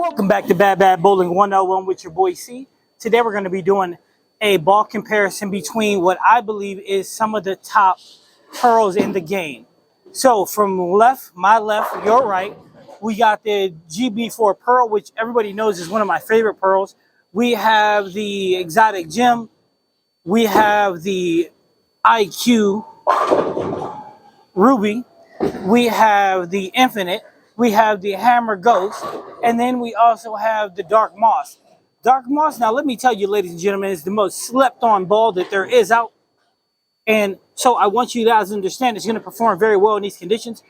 Welcome back to Bad Bad Bowling 101 with your boy C. Today we're going to be doing a ball comparison between what I believe is some of the top pearls in the game. So from my left, your right, we got the GB4 Pearl, which everybody knows is one of my favorite pearls. We have the Exotic Gem. We have the IQ Ruby. We have the Infinite. We have the Hammer Ghost. And then we also have the Dark Moss. Dark Moss, now let me tell you, ladies and gentlemen, is the most slept on ball that there is out. And so I want you guys to understand it's going to perform very well in these conditions.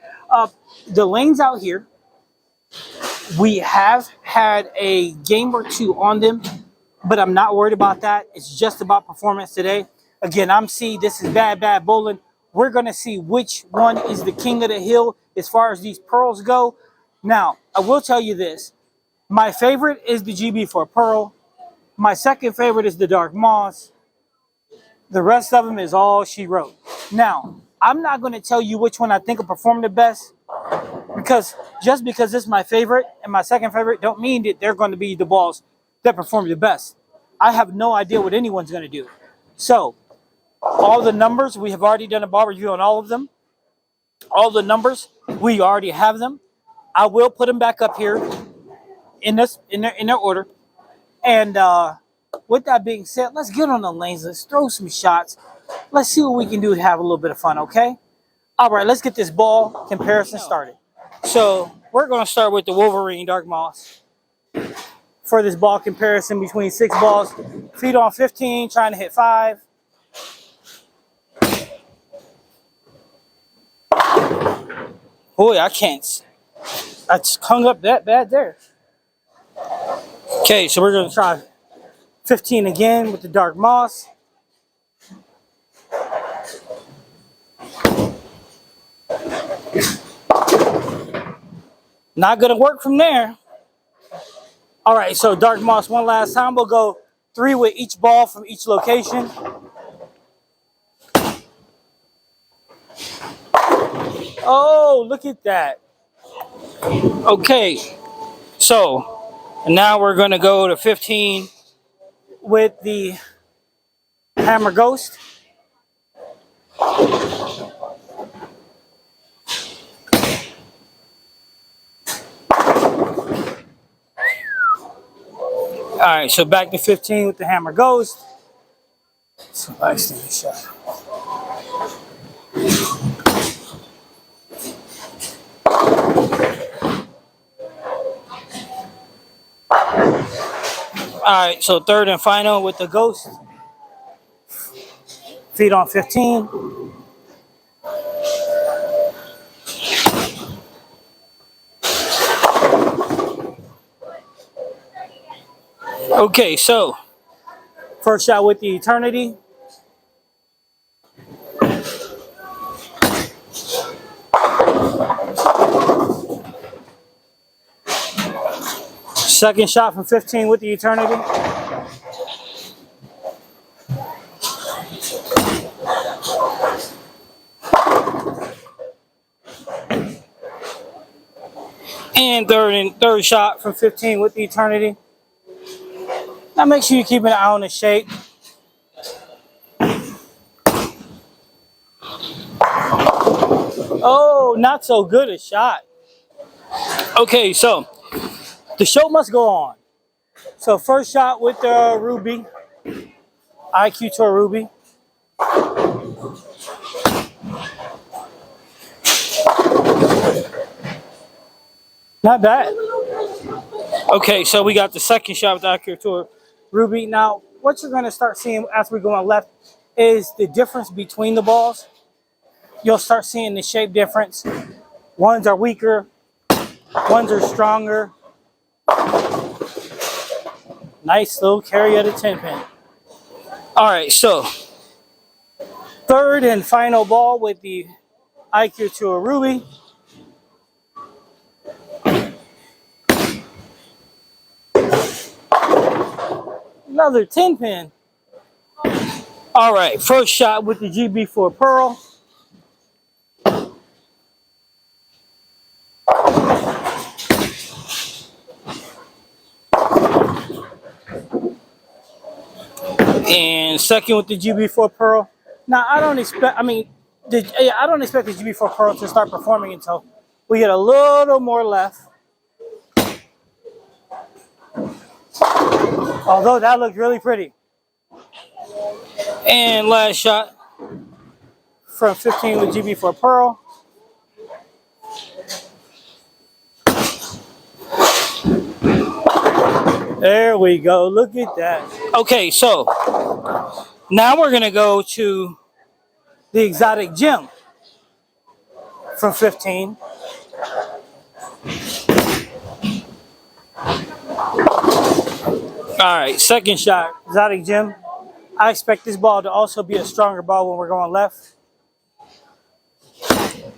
The lanes out here, we have had a game or two on them, but I'm not worried about that. It's just about performance today. Again, I'm C. This is Bad Bad Bowling. We're going to see which one is the king of the hill as far as these pearls go. Now, I will tell you this. My favorite is the GB4 Pearl. My second favorite is the Dark Moss. The rest of them is all she wrote. Now, I'm not going to tell you which one I think will perform the best, because just because it's my favorite and my second favorite don't mean that they're going to be the balls that perform the best. I have no idea what anyone's going to do. So, all the numbers, we have already done a ball review on all of them. All the numbers, we already have them. I will put them back up here in their order. And with that being said, let's get on the lanes. Let's throw some shots. Let's see what we can do to have a little bit of fun, okay? All right, let's get this ball comparison started. So we're going to start with the Wolverine Dark Moss for this ball comparison between 6 balls. Feet on 15, trying to hit 5. Boy, I can't. I just hung up that bad there. Okay, so we're going to try 15 again with the Dark Moss. Not going to work from there. All right, so Dark Moss one last time. We'll go 3 with each ball from each location. Oh, look at that. Okay, so now we're going to go to 15 with the Hammer Ghost. All right, so back to 15 with the Hammer Ghost. Somebody's taking a shot. All right, so third and final with the Ghost. Feet on 15. Okay, so first shot with the Eternity. Second shot from 15 with the Eternity. And third shot from 15 with the Eternity. Now make sure you keep an eye on the shape. Oh, not so good a shot. Okay, so the show must go on. So first shot with the Ruby, IQ Tour Ruby. Not bad. Okay, so we got the second shot with the IQ Tour Ruby. Now, what you're going to start seeing as we go on left is the difference between the balls. You'll start seeing the shape difference. Ones are weaker, ones are stronger. Nice little carry at a 10 pin. All right, so third and final ball with the IQ Tour Ruby. Another 10 pin. All right, first shot with the GB4 Pearl. And second with the GB4 Pearl. Now I don't expect. I don't expect the GB4 Pearl to start performing until we get a little more left. Although that looked really pretty. And last shot from 15 with GB4 Pearl. There we go. Look at that. Okay, so now we're going to go to the Exotic Gem from 15. All right, second shot, Exotic Gem. I expect this ball to also be a stronger ball when we're going left.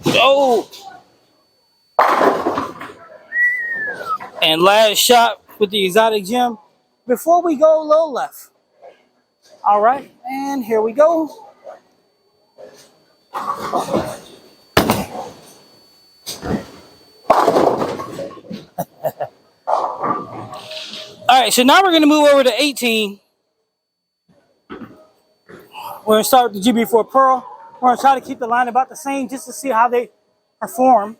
Oh! And last shot with the Exotic Gem before we go a little left. All right, and here we go. All right, so now we're going to move over to 18. We're going to start with the GB4 Pearl. We're going to try to keep the line about the same just to see how they perform.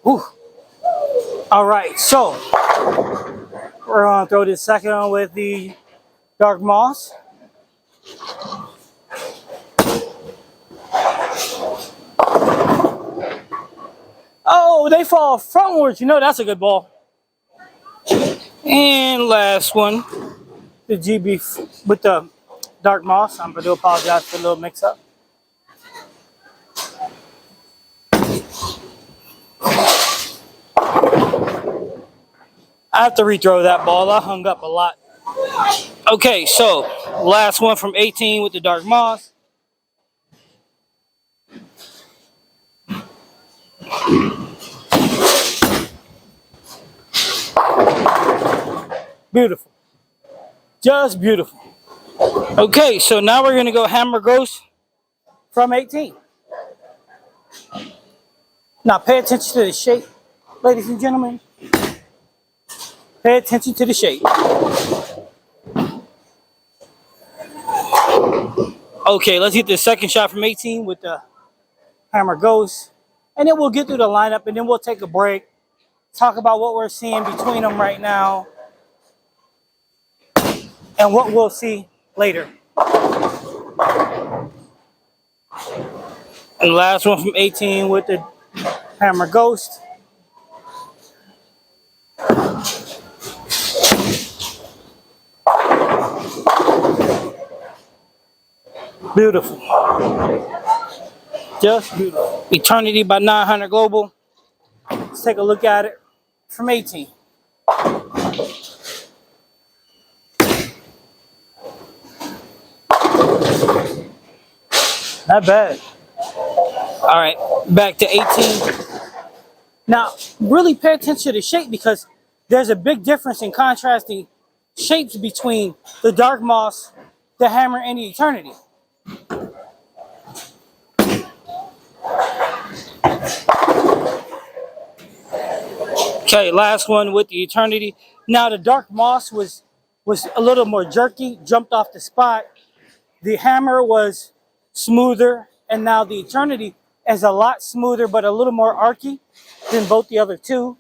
Ooh. All right, so we're going to throw this second one with the Dark Moss. Oh, they fall frontwards. You know that's a good ball. And last one, the GB with the Dark Moss. I'm going to apologize for the little mix-up. I have to rethrow that ball. I hung up a lot. Okay, so last one from 18 with the Dark Moss. Beautiful. Just beautiful. Okay, so now we're going to go Hammer Ghost from 18. Now pay attention to the shape, ladies and gentlemen. Pay attention to the shape. Okay, let's hit the second shot from 18 with the Hammer Ghost. And then we'll get through the lineup and then we'll take a break. Talk about what we're seeing between them right now. And what we'll see later. And the last one from 18 with the Hammer Ghost. Beautiful. Just beautiful. Eternity by 900 Global. Let's take a look at it from 18. Not bad. All right, back to 18. Now, really pay attention to the shape because there's a big difference in contrasting shapes between the Dark Moss, the Hammer, and the Eternity. Okay, last one with the Eternity. Now, the Dark Moss was a little more jerky, jumped off the spot. The Hammer was smoother, and now the Eternity is a lot smoother but a little more archy than both the other two.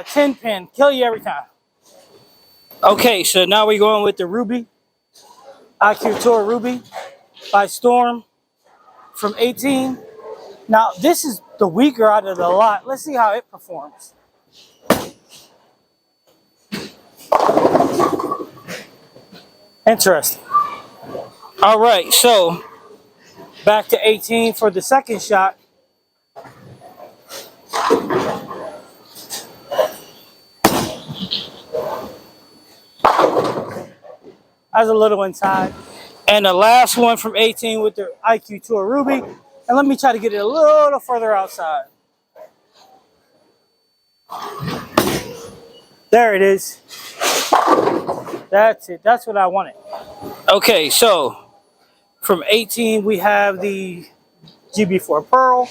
10 pin, kill you every time. Okay, so now we're going with the Ruby, IQ Tour Ruby by Storm from 18. Now this is the weaker out of the lot. Let's see how it performs. Interesting. All right, so back to 18 for the second shot. As a little inside. And the last one from 18 with the IQ Tour Ruby. And let me try to get it a little further outside. There it is. That's it. That's what I wanted. Okay, so from 18 we have the GB4 Pearl.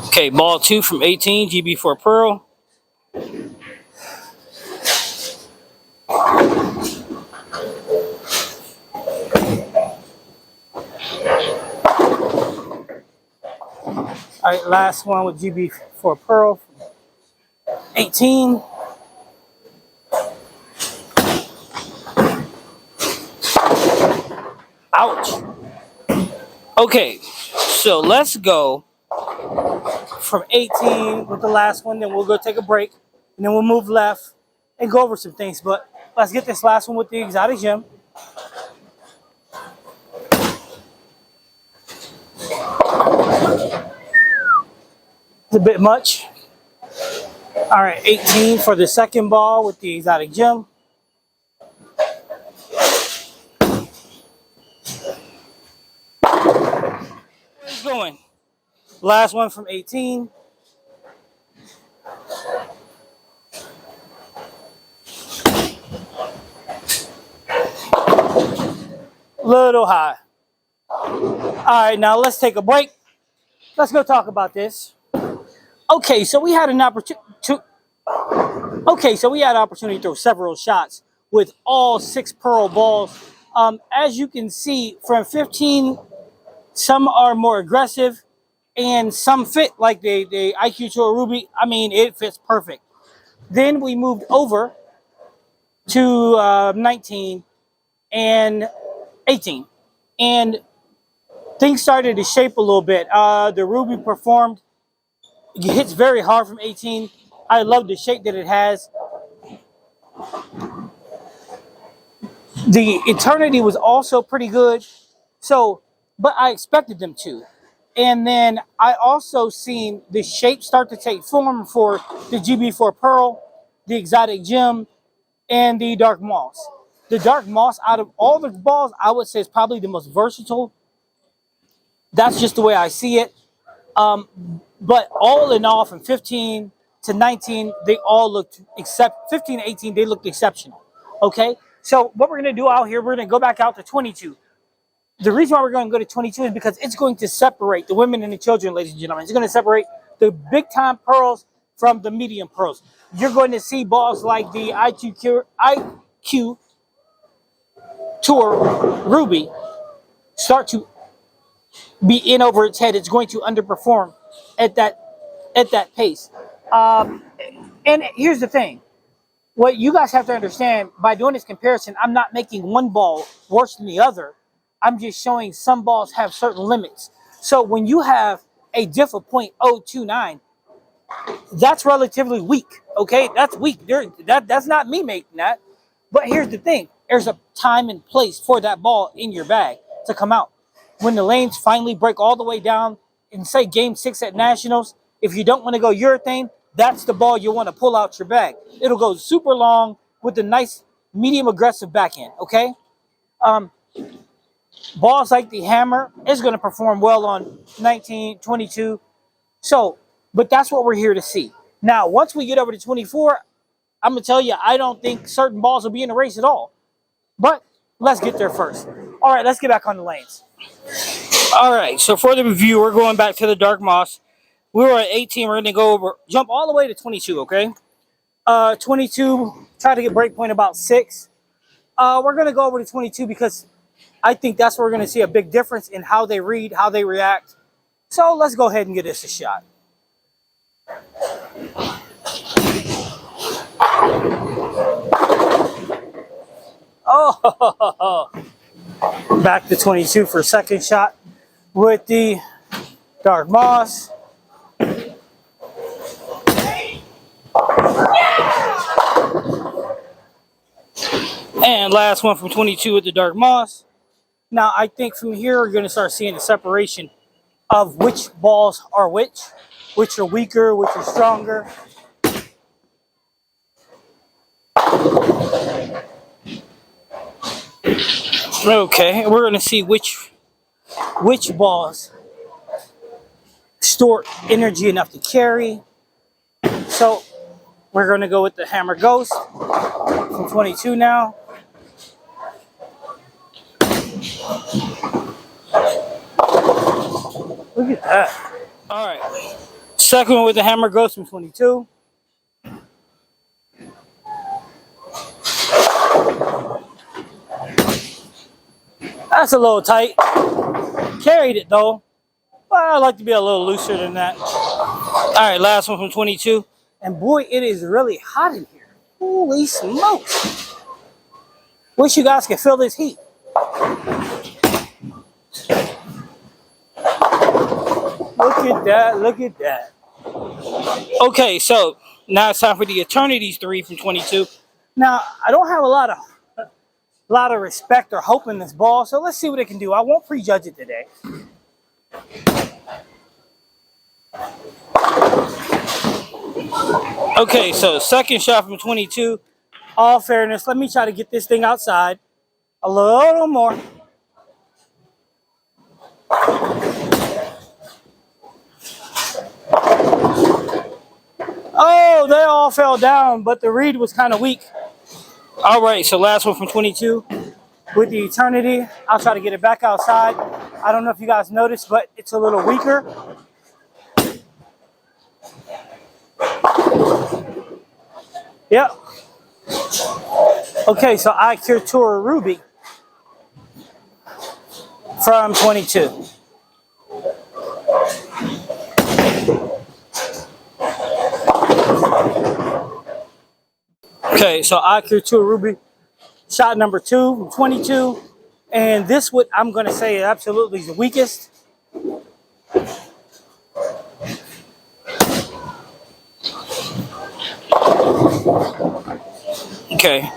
Okay, ball 2 from 18, GB4 Pearl. All right, last one with GB4 Pearl, 18. Ouch. Okay, so let's go from 18 with the last one, then we'll go take a break, and then we'll move left and go over some things. But let's get this last one with the Exotic Gem. It's a bit much. All right, 18 for the second ball with the Exotic Gem. Where's it going? Last one from 18. Little high. All right, now let's take a break. Let's go talk about this. Okay, so we had an opportunity to throw several shots with all 6 Pearl balls. As you can see, from 15, some are more aggressive, and some fit like the IQ Tour Ruby. I mean, it fits perfect. Then we moved over to 19 and 18, and things started to shape a little bit. The Ruby performed. It hits very hard from 18. I love the shape that it has. The Eternity was also pretty good. So, but I expected them to. And then I also seen the shape start to take form for the GB4 Pearl, the Exotic Gem, and the Dark Moss. The Dark Moss, out of all the balls, I would say is probably the most versatile. That's just the way I see it. But all in all, from 15 to 19, they all looked, except 15 to 18, they looked exceptional. Okay? So what we're going to do out here, we're going to go back out to 22. The reason why we're going to go to 22 is because it's going to separate the women and the children, ladies and gentlemen. It's going to separate the big-time pearls from the medium pearls. You're going to see balls like the IQ Tour Ruby start to be in over its head. It's going to underperform at that pace. And here's the thing. What you guys have to understand, by doing this comparison, I'm not making one ball worse than the other. I'm just showing some balls have certain limits. So when you have a diff of .029, that's relatively weak, okay? That's weak. That's not me making that. But here's the thing. There's a time and place for that ball in your bag to come out. When the lanes finally break all the way down in, say, Game 6 at Nationals, if you don't want to go urethane, that's the ball you want to pull out your bag. It'll go super long with a nice medium aggressive backhand, okay? Balls like the Hammer is going to perform well on 19, 22. So, but that's what we're here to see. Now, once we get over to 24, I'm going to tell you, I don't think certain balls will be in the race at all. But let's get there first. All right, let's get back on the lanes. All right, so for the review, we're going back to the Dark Moss. We were at 18. We're going to go over, jump all the way to 22, okay? 22, try to get break point about 6. We're going to go over to 22 because I think that's where we're going to see a big difference in how they read, how they react. So let's go ahead and give this a shot. Oh, back to 22 for a second shot with the Dark Moss. And last one from 22 with the Dark Moss. Now, I think from here, we're going to start seeing the separation of which balls are which are weaker, which are stronger. Okay, we're going to see which balls store energy enough to carry. So We're going to go with the Hammer Ghost from 22 now. Look at that. All right. Second one with the Hammer Ghost from 22. That's a little tight. Carried it though. But I like to be a little looser than that. All right, last one from 22. And boy, it is really hot in here. Holy smokes. Wish you guys could feel this heat. Look at that, look at that. Okay, so now it's time for the Eternities 3 from 22. Now, I don't have a lot of respect or hope in this ball, so let's see what it can do. I won't prejudge it today. Okay, so second shot from 22. All fairness, let me try to get this thing outside a little more. Oh, they all fell down, but the reed was kind of weak. All right, so last one from 22 with the Eternity. I'll try to get it back outside. I don't know if you guys noticed, but it's a little weaker. Yep. Okay, so iCure Tour Ruby from 22. Okay, so iCure Tour Ruby, shot number 2 from 22. And this what I'm going to say absolutely is the weakest. Okay,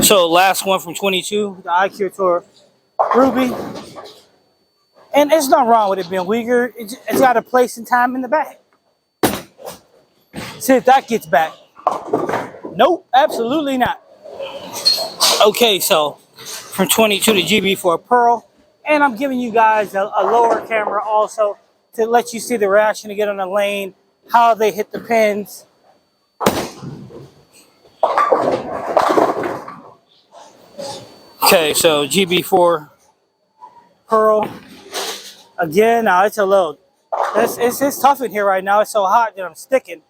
so last one from 22, the iCure Tour Ruby. And there's nothing wrong with it being weaker. It's got a place and time in the bag. See if that gets back. Nope, absolutely not. Okay, so from 22 to GB4 Pearl. And I'm giving you guys a lower camera also to let you see the reaction to get on the lane, how they hit the pins. Okay, so GB4 Pearl. Again, now it's a little, it's tough in here right now. It's so hot that I'm sticking.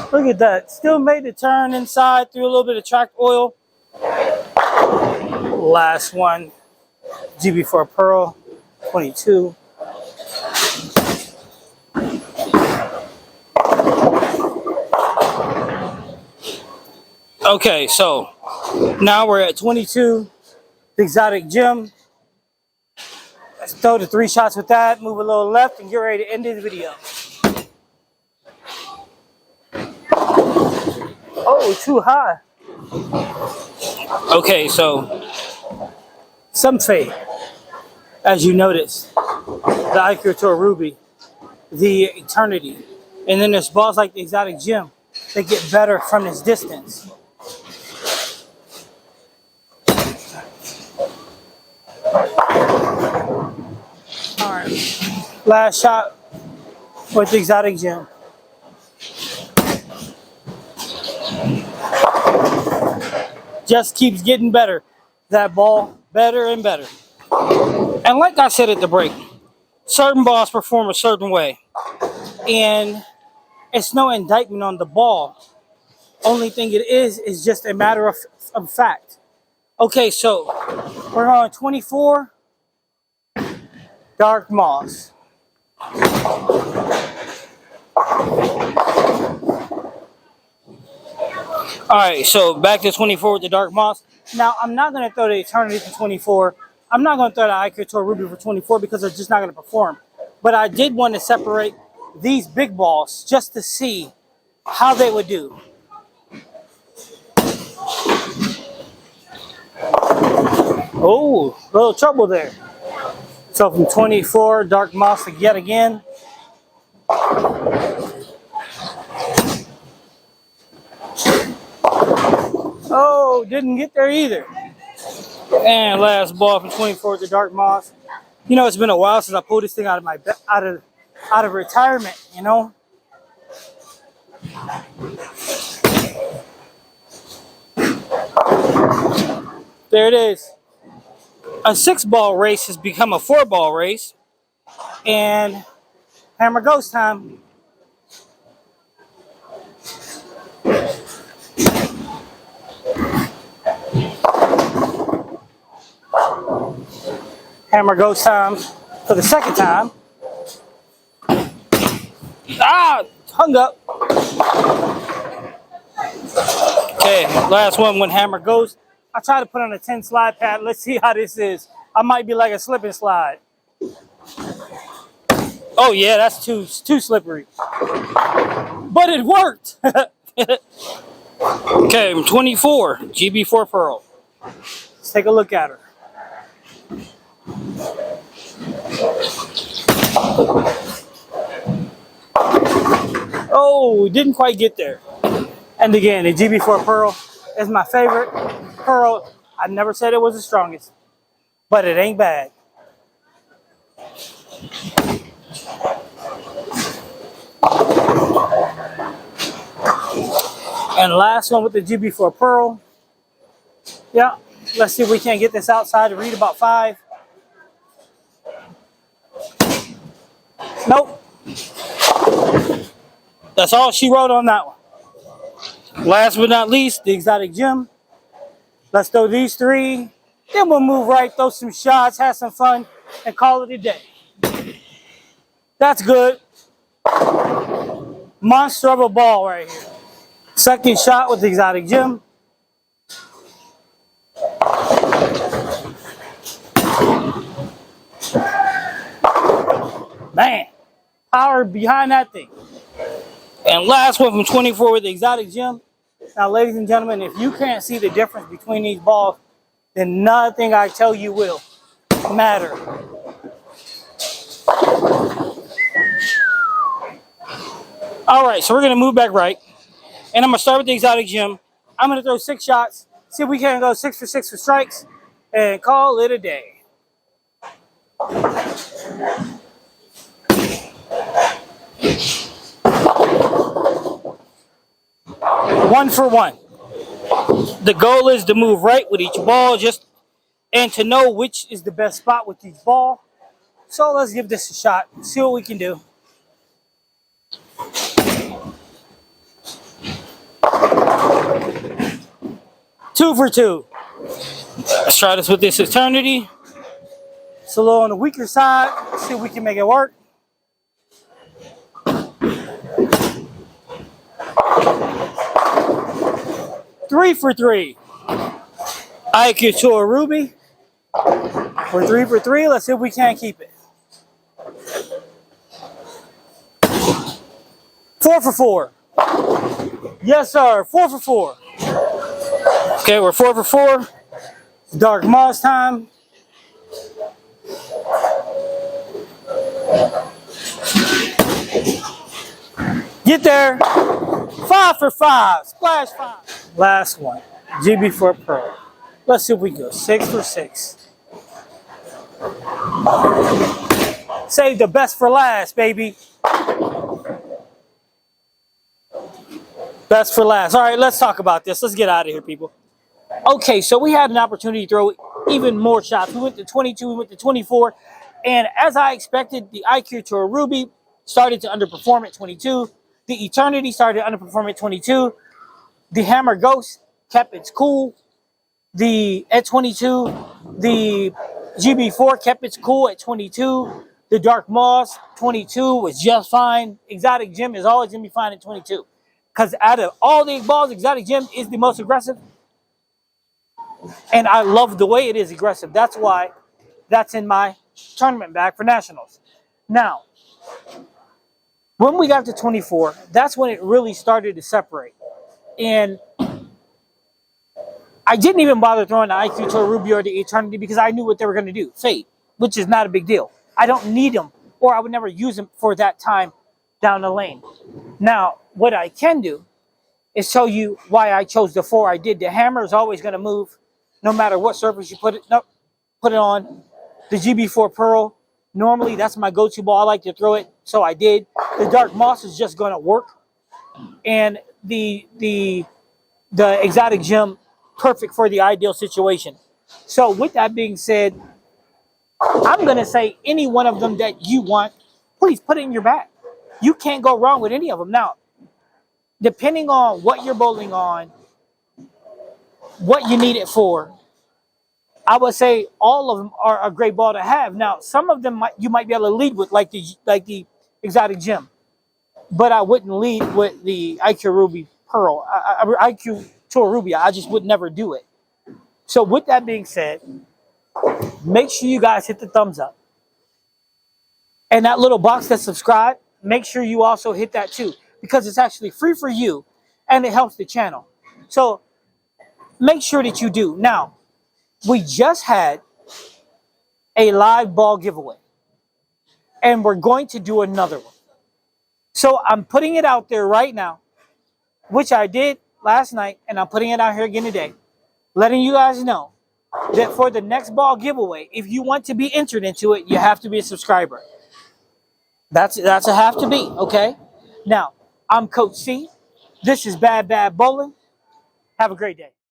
Look at that. Still made the turn inside through a little bit of tracked oil. Last one, GB4 Pearl, 22. Okay, so now we're at 22, the Exotic Gem. Let's throw the 3 shots with that, move a little left, and get ready to end this video. Oh, too high. Okay, so some fade, as you notice, the iCure Tour Ruby, the Eternity, and then there's balls like the Exotic Gem that get better from this distance. All right, last shot with the Exotic Gem. Just keeps getting better. That ball, better and better. And like I said at the break, certain balls perform a certain way. And it's no indictment on the ball. Only thing it is just a matter of fact. Okay, so we're on 24, Dark Moss. All right, so back to 24 with the Dark Moss. Now, I'm not going to throw the Eternity for 24. I'm not going to throw the iCure Tour Ruby for 24 because they're just not going to perform. But I did want to separate these big balls just to see how they would do. Oh, a little trouble there. So from 24, Dark Moss yet again. Oh, didn't get there either. And last ball from 24 to Dark Moss. You know, it's been a while since I pulled this thing out of out of retirement, you know. There it is. A 6-ball race has become a 4-ball race, and hammer ghost time. Hammer ghost time for the second time. Ah, hung up. Okay, last one when hammer ghost. I try to put on a 10 slide pad. Let's see how this is. I might be like a slip and slide. Oh yeah, that's too slippery. But it worked. Okay, I'm 24, GB4 Pearl. Let's take a look at her. Oh, didn't quite get there. And again, the GB4 Pearl is my favorite pearl. I never said it was the strongest, but it ain't bad. And last one with the GB4 Pearl. Yeah, let's see if we can't get this outside to read about 5. Nope. That's all she wrote on that one. Last but not least, the exotic gem. Let's throw these 3. Then we'll move right, throw some shots, have some fun, and call it a day. That's good. Monster of a ball right here. Second shot with the exotic gem. Man, power behind that thing. And last one from 24 with the exotic gem. Now, ladies and gentlemen, if you can't see the difference between these balls, then nothing I tell you will matter. All right, so we're going to move back right. And I'm going to start with the exotic gem. I'm going to throw 6 shots, see if we can go 6 for 6 for strikes, and call it a day. One for one. The goal is to move right with each ball, and to know which is the best spot with each ball. So let's give this a shot, see what we can do. Two for two. Let's try this with this Eternity. It's a little on the weaker side. See if we can make it work. Three for three. IQ to a Ruby. We're 3 for 3. Let's see if we can't keep it. 4 for 4. Yes, sir. 4 for 4. Okay, we're 4 for 4. Dark Moss time. Get there. 5 for 5. Splash 5. Last one. GB4 Pearl. Let's see if we go 6 for 6. Save the best for last, baby. Best for last. All right, let's talk about this. Let's get out of here, people. Okay, so we had an opportunity to throw even more shots. We went to 22, we went to 24. And as I expected, the IQ Tour Ruby started to underperform at 22. The Eternity started to underperform at 22. The Hammer Ghost kept its cool. At 22, the GB4 kept its cool at 22. The Dark Moss, 22, was just fine. Exotic Gem is always going to be fine at 22. Because out of all the balls, Exotic Gem is the most aggressive. And I love the way it is aggressive. That's why that's in my tournament bag for Nationals. Now, when we got to 24, that's when it really started to separate. And I didn't even bother throwing the IQ Tour Ruby or the Eternity because I knew what they were going to do. Fade, which is not a big deal. I don't need them, or I would never use them for that time down the lane. Now, what I can do is show you why I chose the 4 I did. The Hammer is always going to move no matter what surface you put it on. The GB4 Pearl Normally, that's my go-to ball. I like to throw it, so I did. The Dark Moss is just going to work, and the Exotic Gem, perfect for the ideal situation. So with that being said, I'm going to say any one of them that you want, please put it in your bag. You can't go wrong with any of them. Now, depending on what you're bowling on, what you need it for, I would say all of them are a great ball to have. Now, some of them you might be able to lead with, like the Exotic Gem, but I wouldn't lead with the IQ Ruby Pearl, IQ Tour Rubia. I just would never do it. So with that being said, make sure you guys hit the thumbs up. And that little box that subscribe, make sure you also hit that too, because it's actually free for you and it helps the channel. So make sure that you do. Now, we just had a live ball giveaway, and we're going to do another one. So I'm putting it out there right now, which I did last night, and I'm putting it out here again today, letting you guys know that for the next ball giveaway, if you want to be entered into it, you have to be a subscriber. That's a have to be, okay? Now, I'm Coach C. This is Bad Bad Bowling. Have a great day.